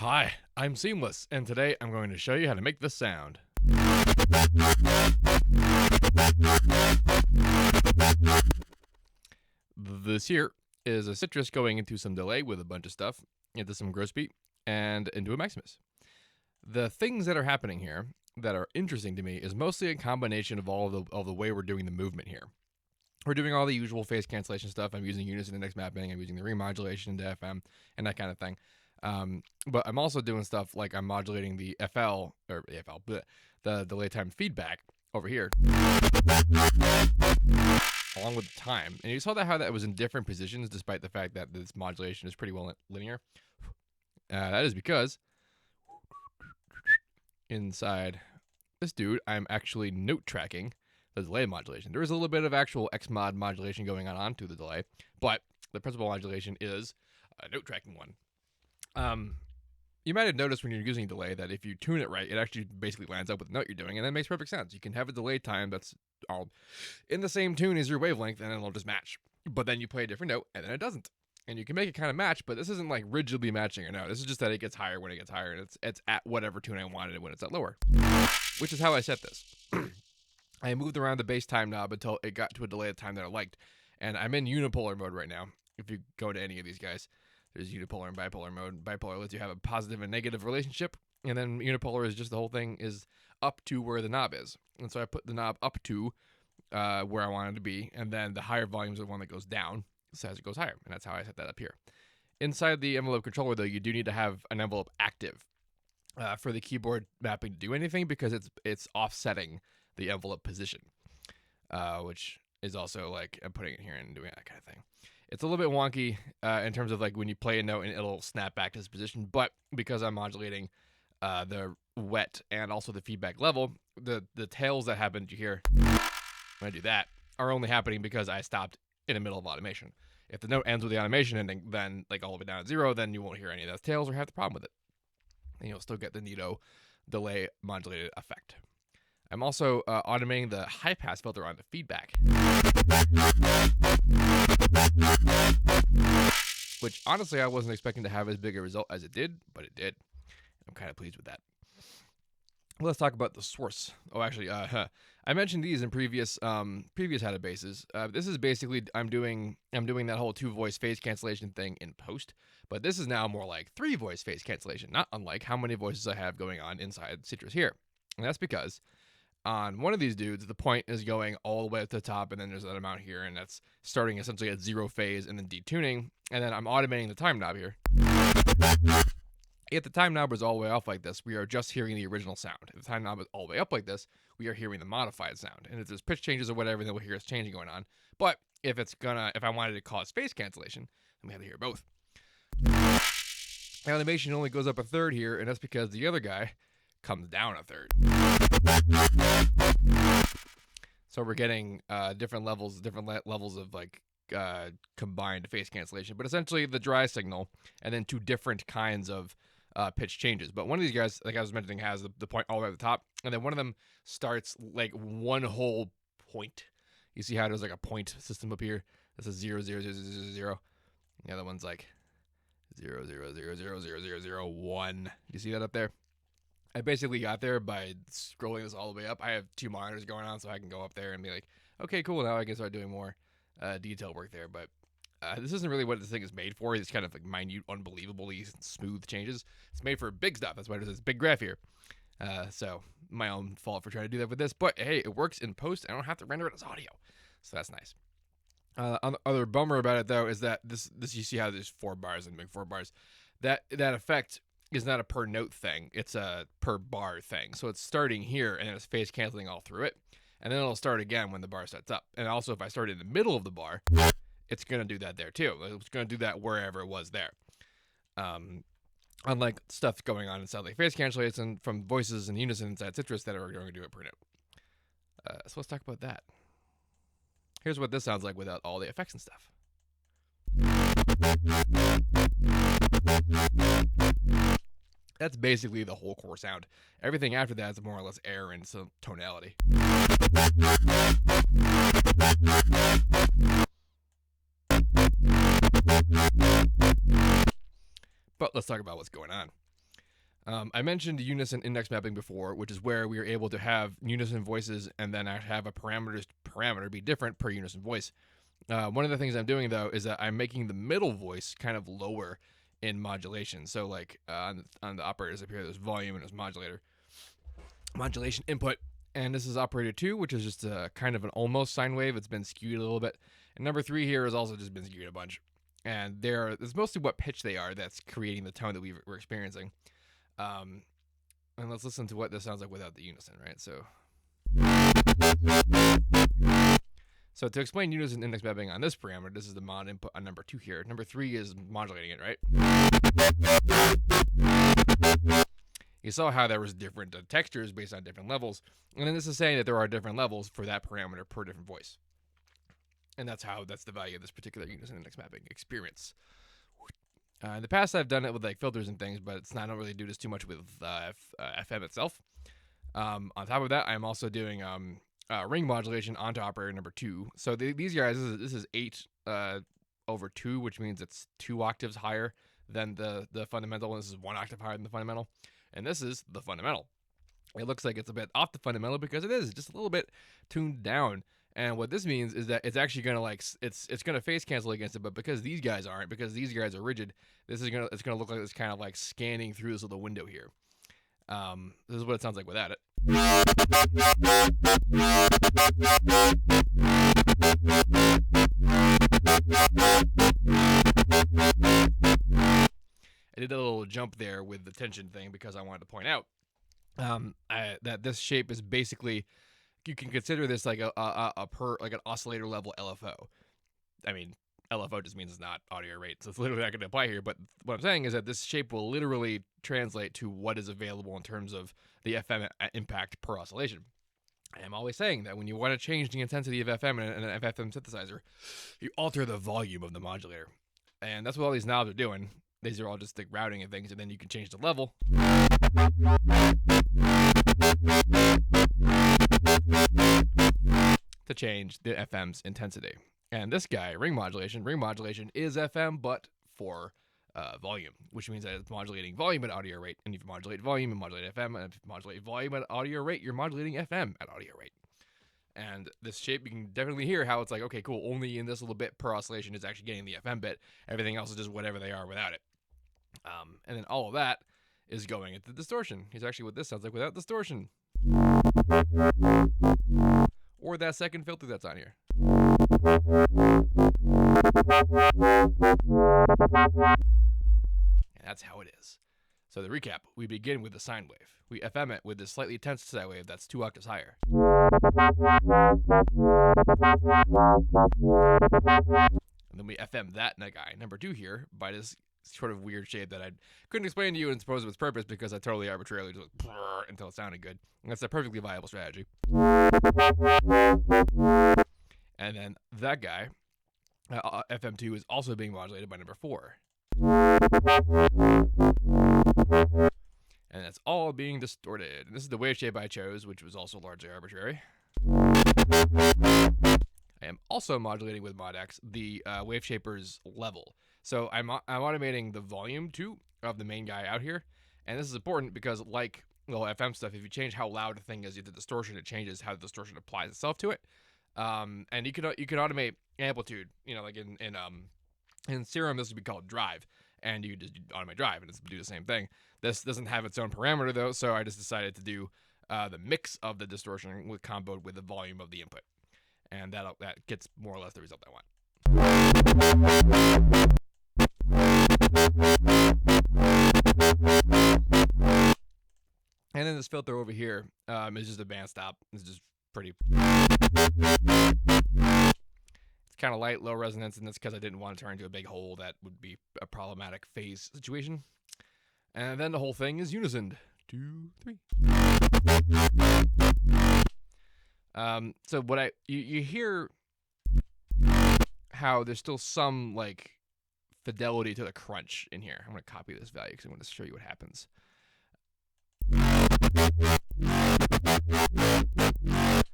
Hi, I'm Seamless, and today I'm going to show you how to make this sound. This here is a Sytrus going into some delay with a bunch of stuff, into some gross beat, and into a Maximus. The things that are happening here that are interesting to me is mostly a combination of all of the way we're doing the movement here. We're doing all the usual phase cancellation stuff. I'm using Unison index mapping. I'm using the remodulation into FM and that kind of thing. But I'm also doing stuff like I'm modulating the the delay time feedback over here, along with the time. And you saw how that was in different positions, despite the fact that this modulation is pretty well linear. That is because inside this dude, I'm actually note tracking the delay modulation. There is a little bit of actual Xmod modulation going on through the delay, but the principal modulation is a note tracking one. You might have noticed when you're using delay that if you tune it right, it actually basically lines up with the note you're doing, and that makes perfect sense. You can have a delay time that's all in the same tune as your wavelength, and it'll just match. But then you play a different note, and then it doesn't. And you can make it kind of match, but this isn't like rigidly matching a note. This is just that it gets higher when it gets higher, and it's at whatever tune I wanted it when it's at lower, which is how I set this. I moved around the bass time knob until it got to a delay of time that I liked, and I'm in unipolar mode right now. If you go to any of these guys, there's unipolar and bipolar mode. Bipolar lets you have a positive and negative relationship, and then unipolar is just the whole thing is up to where the knob is. And so I put the knob up to where I want it to be, and then the higher volumes are the one that goes down as it goes higher, and that's how I set that up here. Inside the envelope controller, though, you do need to have an envelope active for the keyboard mapping to do anything, because it's offsetting the envelope position, which is also like I'm putting it here and doing that kind of thing. It's a little bit wonky in terms of like when you play a note and it'll snap back to this position, but because I'm modulating the wet and also the feedback level, the tails that happen to hear when I do that are only happening because I stopped in the middle of automation. If the note ends with the automation and then like all the way down at 0, then you won't hear any of those tails or have the problem with it. And you'll still get the neato delay modulated effect. I'm also automating the high pass filter on the feedback, which honestly I wasn't expecting to have as big a result as it did, but it did. I'm kind of pleased with that. Let's talk about the source. Oh, actually, I mentioned these in previous headed bases. This is basically I'm doing that whole 2-voice phase cancellation thing in post, but this is now more like 3-voice phase cancellation, not unlike how many voices I have going on inside Sytrus here. And that's because on one of these dudes, the point is going all the way up to the top, and then there's that amount here, and that's starting essentially at 0 phase and then detuning, and then I'm automating the time knob here. If the time knob is all the way off like this, we are just hearing the original sound. If the time knob is all the way up like this, we are hearing the modified sound. And if there's pitch changes or whatever, then we'll hear it's changing going on. But if I wanted to cause phase cancellation, then we have to hear both. The animation only goes up a third here, and that's because the other guy comes down a third. So we're getting different levels of like combined phase cancellation, but essentially the dry signal and then 2 different kinds of pitch changes. But one of these guys, like I was mentioning, has the point all the way at the top, and then one of them starts like one whole point. You see how there's like a point system up here? This is 0, 0, 0, 0, 0, 0. The other one's like 0, 0, 0, 0, 0, 0, 0, 1. You see that up there? I basically got there by scrolling this all the way up. I have 2 monitors going on, so I can go up there and be like, okay, cool, now I can start doing more detail work there. But this isn't really what this thing is made for. It's kind of like minute, unbelievably smooth changes. It's made for big stuff. That's why there's this big graph here. So my own fault for trying to do that with this. But hey, it works in post. I don't have to render it as audio. So that's nice. The other bummer about it, though, is that this you see how there's 4 bars and big 4 bars. That effect is not a per note thing. It's a per bar thing. So it's starting here and it's phase canceling all through it. And then it'll start again when the bar starts up. And also if I start in the middle of the bar, it's going to do that there too. It's going to do that wherever it was there. Unlike stuff going on inside like phase cancellation from voices and Unison inside Sytrus that are going to do it per note. So let's talk about that. Here's what this sounds like without all the effects and stuff. That's basically the whole core sound. Everything after that is more or less air and some tonality. But let's talk about what's going on. I mentioned Unison index mapping before, which is where we are able to have Unison voices and then have a parameter be different per Unison voice. One of the things I'm doing though is that I'm making the middle voice kind of lower in modulation. So like on the operators up here, there's volume and there's modulation input, and this is operator 2, which is just a kind of an almost sine wave. It's been skewed a little bit, and number 3 here has also just been skewed a bunch. And it's mostly what pitch they are that's creating the tone that we're experiencing. And let's listen to what this sounds like without the unison, right? So to explain unison index mapping on this parameter, this is the mod input on number 2 here. Number 3 is modulating it, right? You saw how there was different textures based on different levels, and then this is saying that there are different levels for that parameter per different voice. And that's the value of this particular unison index mapping experience. In the past, I've done it with like filters and things, but I don't really do this too much with FM itself. On top of that, I'm also doing ring modulation onto operator number 2. So these guys, this is 8 over 2, which means it's 2 octaves higher than the fundamental, and this is 1 octave higher than the fundamental. And this is the fundamental. It looks like it's a bit off the fundamental because it is just a little bit tuned down. And what this means is that it's actually gonna it's gonna phase cancel against it, but because these guys aren't, because these guys are rigid, it's gonna look like it's kind of like scanning through this little window here. This is what it sounds like without it. I did a little jump there with the tension thing because I wanted to point out that this shape is basically, you can consider this like like an oscillator level LFO. I mean, LFO just means it's not audio rate, so it's literally not going to apply here. But what I'm saying is that this shape will literally translate to what is available in terms of the FM impact per oscillation. I am always saying that when you want to change the intensity of FM in an FM synthesizer, you alter the volume of the modulator. And that's what all these knobs are doing. These are all just like routing and things, and then you can change the level to change the FM's intensity. And this guy, ring modulation is FM, but for volume, which means that it's modulating volume at audio rate. And if you modulate volume, you modulate FM. And if you modulate volume at audio rate, you're modulating FM at audio rate. And this shape, you can definitely hear how it's like, okay, cool, only in this little bit per oscillation is actually getting the FM bit. Everything else is just whatever they are without it. And then all of that is going into distortion. Here's actually what this sounds like without distortion. Or that second filter that's on here. And that's how it is. So to recap, we begin with the sine wave. We FM it with this slightly tense sine wave that's 2 octaves higher. And then we FM that guy, number 2 here, by this sort of weird shape that I couldn't explain to you and suppose of its purpose because I totally arbitrarily just until it sounded good. And that's a perfectly viable strategy. And then that guy, FM2, is also being modulated by number 4. And that's all being distorted. And this is the wave shape I chose, which was also largely arbitrary. I am also modulating with mod X the wave shaper's level. So I'm automating the volume too of the main guy out here. And this is important because, like FM stuff, if you change how loud a thing is, the distortion, it changes how the distortion applies itself to it. And you can automate amplitude. Like in Serum, this would be called drive, and you just automate drive, and it's do the same thing. This doesn't have its own parameter though, so I just decided to do the mix of the distortion with comboed with the volume of the input, and that gets more or less the result I want. And then this filter over here is just a band stop. It's just pretty. It's kind of light, low resonance, and that's because I didn't want to turn into a big hole. That would be a problematic phase situation. And then the whole thing is unison. 2, 3. So what you hear how there's still some like fidelity to the crunch in here. I'm going to copy this value because I want to show you what happens.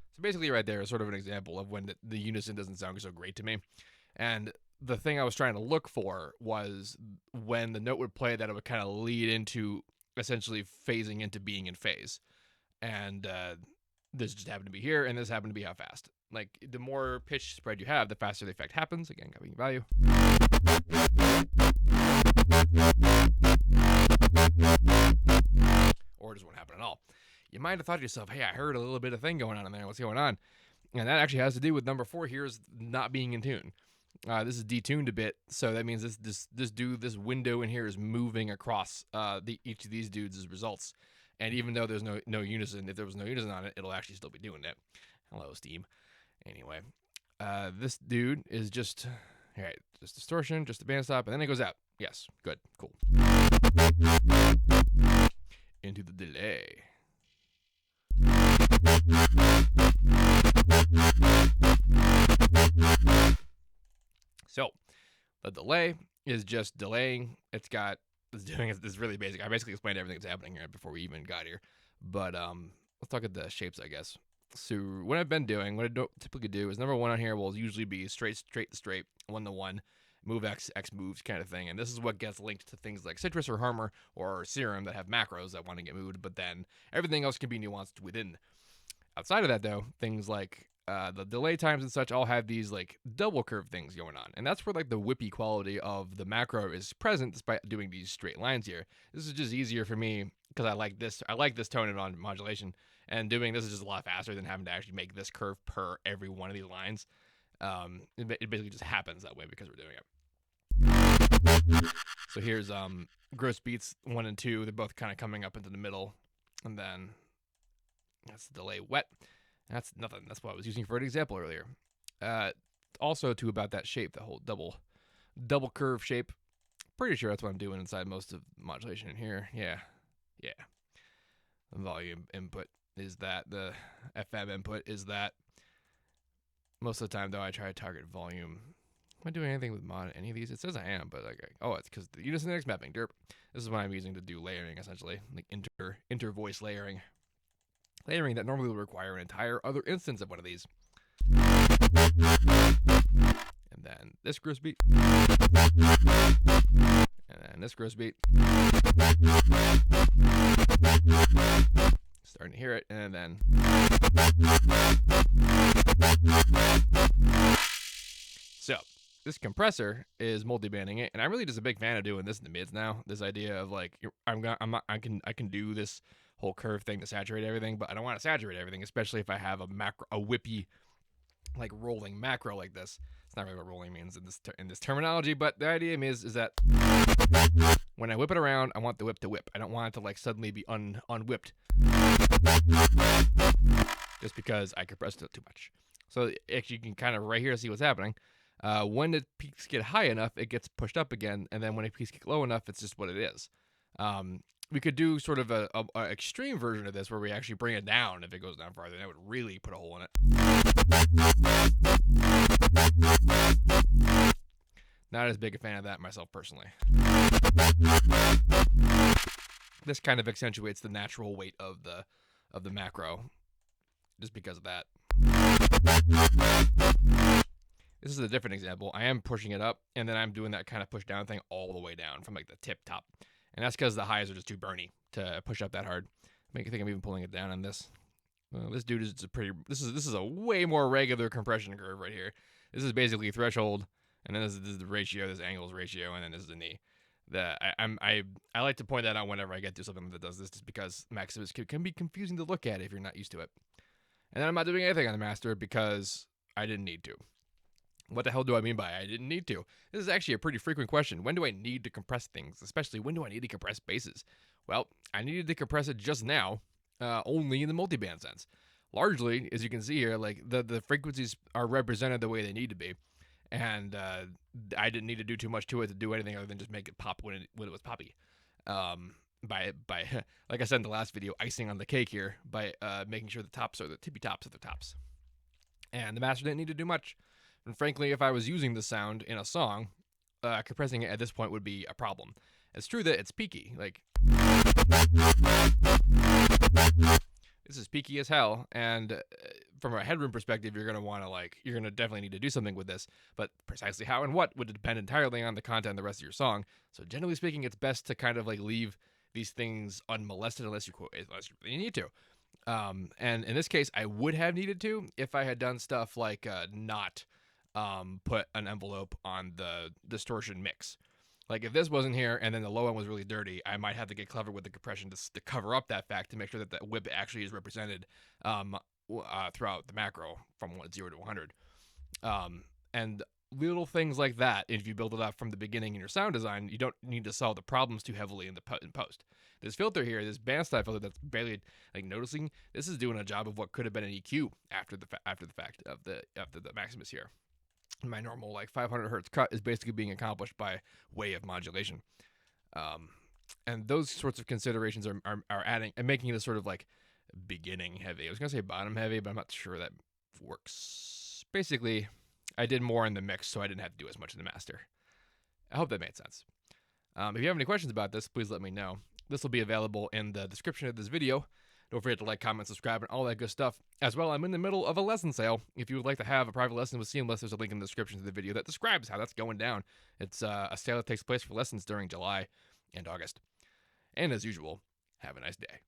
So basically right there is sort of an example of when the unison doesn't sound so great to me. And the thing I was trying to look for was when the note would play that it would kind of lead into essentially phasing into being in phase. And this just happened to be here, and this happened to be how fast. Like, the more pitch spread you have, the faster the effect happens. Again, copying value. Or it just won't happen at all. You might have thought to yourself, hey, I heard a little bit of thing going on in there. What's going on? And that actually has to do with number 4 here is not being in tune. This is detuned a bit, so that means this window in here is moving across each of these dudes' results. And even though there's no unison, if there was no unison on it, it'll actually still be doing it. Hello, Steam. Anyway, this dude is just, all right, just distortion, just the band stop, and then it goes out. Yes, good, cool. Into the delay. So, the delay is just delaying. It's really basic. I basically explained everything that's happening here before we even got here. But let's talk at the shapes, I guess. So what I've been doing, what I typically do is number 1 on here will usually be straight, 1 to 1, move X moves kind of thing. And this is what gets linked to things like Sytrus or Harmer or Serum that have macros that want to get moved, but then everything else can be nuanced within. Outside of that, though, things like the delay times and such all have these like double curve things going on, and that's where like the whippy quality of the macro is present despite doing these straight lines here. This is just easier for me because I like this tone and modulation, and doing this is just a lot faster than having to actually make this curve per every one of these lines. It basically just happens that way because we're doing it. So here's gross beats 1 and 2. They're both kind of coming up into the middle, and then that's the delay wet. That's nothing. That's what I was using for an example earlier. Also, too, about that shape, the whole double curve shape. Pretty sure that's what I'm doing inside most of modulation in here. Yeah. The volume input is that. The FM input is that. Most of the time, though, I try to target volume. Am I doing anything with mod any of these? It says I am, but it's because the Unison X mapping. Derp. This is what I'm using to do layering, essentially, like inter voice layering. Layering that normally would require an entire other instance of one of these. And then this gross beat. And then this gross beat. Starting to hear it, and then. So, this compressor is multi-banding it, and I'm really just a big fan of doing this in the mids now. This idea of like, I can do this whole curve thing to saturate everything, but I don't want to saturate everything, especially if I have a whippy, like rolling macro like this. It's not really what rolling means in this terminology, but the idea is that when I whip it around, I want the whip to whip. I don't want it to like suddenly be unwhipped just because I compressed it too much. So actually, you can kind of right here see what's happening. When the peaks get high enough, it gets pushed up again, and then when the peaks get low enough, it's just what it is. We could do sort of a extreme version of this where we actually bring it down if it goes down farther. That would really put a hole in it. Not as big a fan of that myself personally. This kind of accentuates the natural weight of the macro, just because of that. This is a different example. I am pushing it up, and then I'm doing that kind of push down thing all the way down from like the tip top. And that's because the highs are just too burny to push up that hard. I think I'm even pulling it down on this. This dude is this is a way more regular compression curve right here. This is basically threshold, and then this is the ratio, this angle's ratio, and then this is the knee. I like to point that out whenever I get to something that does this, just because Maximus can be confusing to look at if you're not used to it. And then I'm not doing anything on the master because I didn't need to. What the hell do I mean by I didn't need to? This is actually a pretty frequent question. When do I need to compress things? Especially when do I need to compress basses? Well, I needed to compress it just now, only in the multiband sense. Largely, as you can see here, like the frequencies are represented the way they need to be. And I didn't need to do too much to it to do anything other than just make it pop when it was poppy. By like I said in the last video, icing on the cake here by making sure the tops are the tippy tops of the tops. And the master didn't need to do much. And frankly, if I was using the sound in a song, compressing it at this point would be a problem. It's true that it's peaky. Like, this is peaky as hell, and from a headroom perspective, you're gonna definitely need to do something with this. But precisely how and what would depend entirely on the content of the rest of your song. So generally speaking, it's best to kind of like leave these things unmolested unless you really need to. And in this case, I would have needed to if I had done stuff like not put an envelope on the distortion mix. Like if this wasn't here and then the low end was really dirty, I might have to get clever with the compression to cover up that fact to make sure that the whip actually is represented throughout the macro from 0 to 100. And little things like that, if you build it up from the beginning in your sound design, you don't need to solve the problems too heavily in post. This filter here, this band style filter that's barely like noticing, this is doing a job of what could have been an EQ after the fact of the Maximus here. My normal like 500 hertz cut is basically being accomplished by way of modulation. And those sorts of considerations are adding and making it a sort of like beginning heavy. I was gonna say bottom heavy, but I'm not sure that works. Basically, I did more in the mix, so I didn't have to do as much in the master. I hope that made sense. If you have any questions about this, please let me know. This will be available in the description of this video. Don't forget to like, comment, subscribe, and all that good stuff. As well, I'm in the middle of a lesson sale. If you would like to have a private lesson with Seamless, there's a link in the description of the video that describes how that's going down. It's a sale that takes place for lessons during July and August. And as usual, have a nice day.